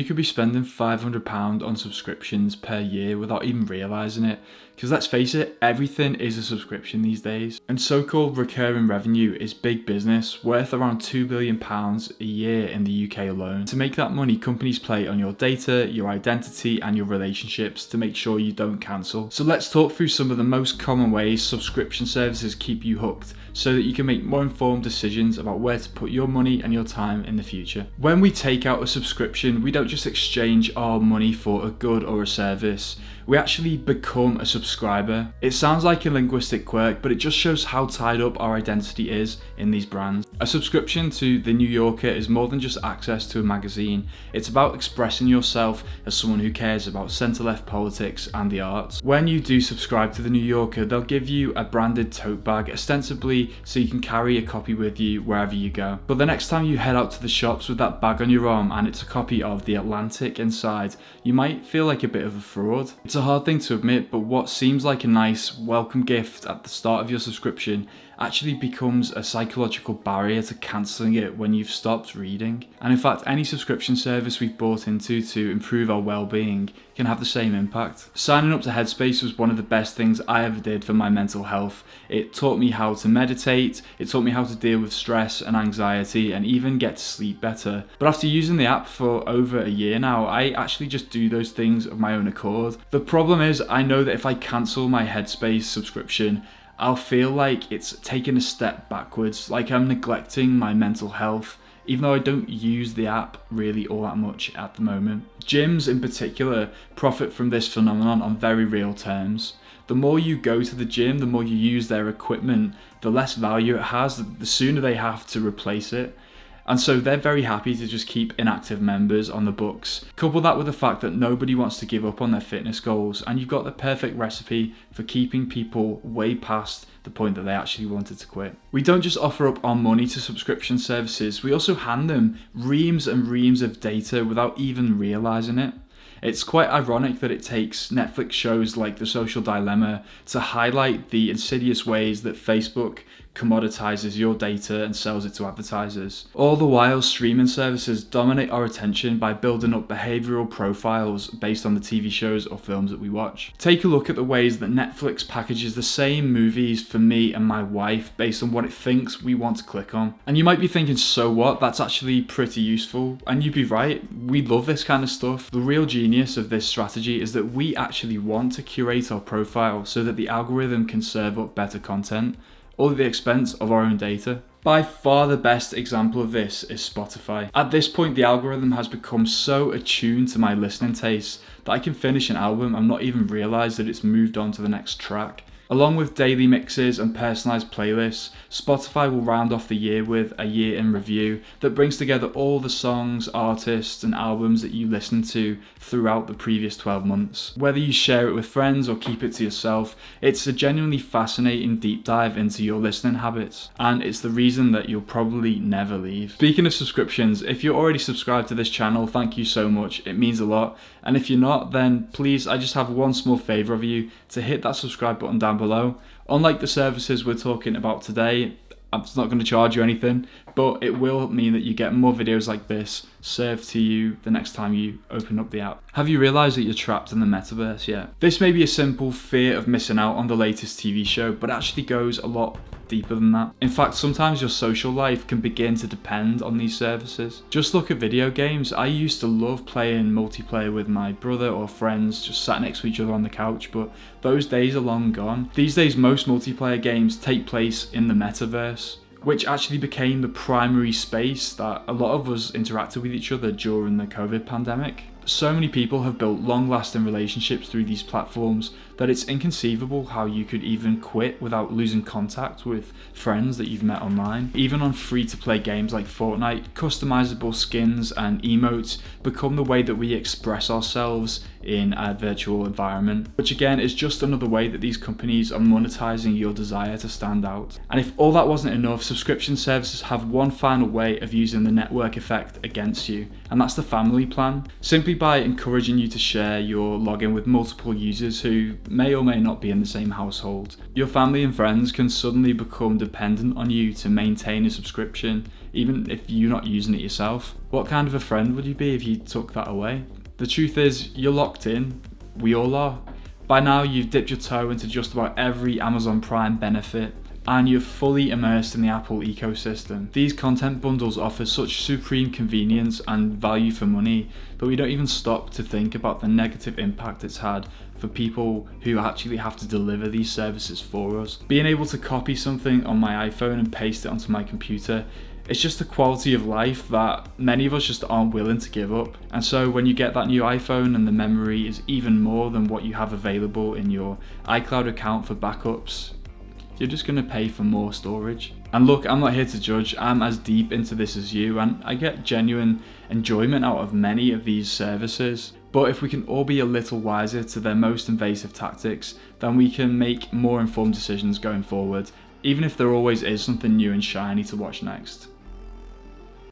You could be spending £500 on subscriptions per year without even realising it. Because let's face it, everything is a subscription these days. And so-called recurring revenue is big business, worth around £2 billion a year in the UK alone. To make that money, companies play on your data, your identity, and your relationships to make sure you don't cancel. So let's talk through some of the most common ways subscription services keep you hooked, so that you can make more informed decisions about where to put your money and your time in the future. When we take out a subscription, we don't just exchange our money for a good or a service. We actually become a subscriber. It sounds like a linguistic quirk, but it just shows how tied up our identity is in these brands. A subscription to The New Yorker is more than just access to a magazine. It's about expressing yourself as someone who cares about centre-left politics and the arts. When you do subscribe to The New Yorker, they'll give you a branded tote bag, ostensibly so you can carry a copy with you wherever you go. But the next time you head out to the shops with that bag on your arm and it's a copy of The Atlantic inside, you might feel like a bit of a fraud. It's a hard thing to admit, but what seems like a nice welcome gift at the start of your subscription actually becomes a psychological barrier to cancelling it when you've stopped reading. And in fact, any subscription service we've bought into to improve our well-being can have the same impact. Signing up to Headspace was one of the best things I ever did for my mental health. It taught me how to meditate, it taught me how to deal with stress and anxiety, and even get to sleep better. But after using the app for over a year now, I actually just do those things of my own accord. The problem is, I know that if I cancel my Headspace subscription, I'll feel like it's taken a step backwards, like I'm neglecting my mental health, even though I don't use the app really all that much at the moment. Gyms in particular profit from this phenomenon on very real terms. The more you go to the gym, the more you use their equipment, the less value it has, the sooner they have to replace it. And so they're very happy to just keep inactive members on the books. Couple that with the fact that nobody wants to give up on their fitness goals, and you've got the perfect recipe for keeping people way past the point that they actually wanted to quit. We don't just offer up our money to subscription services, we also hand them reams and reams of data without even realising it. It's quite ironic that it takes Netflix shows like The Social Dilemma to highlight the insidious ways that Facebook commoditizes your data and sells it to advertisers. All the while, streaming services dominate our attention by building up behavioral profiles based on the TV shows or films that we watch. Take a look at the ways that Netflix packages the same movies for me and my wife based on what it thinks we want to click on. And you might be thinking, so what? That's actually pretty useful. And you'd be right, we love this kind of stuff. The real genius of this strategy is that we actually want to curate our profile so that the algorithm can serve up better content, all at the expense of our own data. By far the best example of this is Spotify. At this point, the algorithm has become so attuned to my listening tastes that I can finish an album and not even realise that it's moved on to the next track. Along with daily mixes and personalised playlists, Spotify will round off the year with a year in review that brings together all the songs, artists and albums that you listened to throughout the previous 12 months. Whether you share it with friends or keep it to yourself, it's a genuinely fascinating deep dive into your listening habits, and it's the reason that you'll probably never leave. Speaking of subscriptions, if you're already subscribed to this channel, thank you so much, it means a lot. And if you're not, then please, I just have one small favour of you, to hit that subscribe button down below. Unlike the services we're talking about today, it's not going to charge you anything, but it will mean that you get more videos like this served to you the next time you open up the app. Have you realised that you're trapped in the metaverse yet? This may be a simple fear of missing out on the latest TV show, but it actually goes a lot deeper than that. In fact, sometimes your social life can begin to depend on these services. Just look at video games. I used to love playing multiplayer with my brother or friends, just sat next to each other on the couch, but those days are long gone. These days, most multiplayer games take place in the metaverse, which actually became the primary space that a lot of us interacted with each other during the COVID pandemic. So many people have built long-lasting relationships through these platforms that it's inconceivable how you could even quit without losing contact with friends that you've met online. Even on free-to-play games like Fortnite, customizable skins and emotes become the way that we express ourselves in a virtual environment, which again is just another way that these companies are monetizing your desire to stand out. And if all that wasn't enough, subscription services have one final way of using the network effect against you, and that's the family plan. Simply by encouraging you to share your login with multiple users who may or may not be in the same household, your family and friends can suddenly become dependent on you to maintain a subscription, even if you're not using it yourself. What kind of a friend would you be if you took that away? The truth is, you're locked in. We all are. By now, you've dipped your toe into just about every Amazon Prime benefit, and you're fully immersed in the Apple ecosystem. These content bundles offer such supreme convenience and value for money, but we don't even stop to think about the negative impact it's had for people who actually have to deliver these services for us. Being able to copy something on my iPhone and paste it onto my computer, it's just a quality of life that many of us just aren't willing to give up. And so when you get that new iPhone and the memory is even more than what you have available in your iCloud account for backups, you're just going to pay for more storage. And look, I'm not here to judge. I'm as deep into this as you, and I get genuine enjoyment out of many of these services. But if we can all be a little wiser to their most invasive tactics, then we can make more informed decisions going forward, even if there always is something new and shiny to watch next.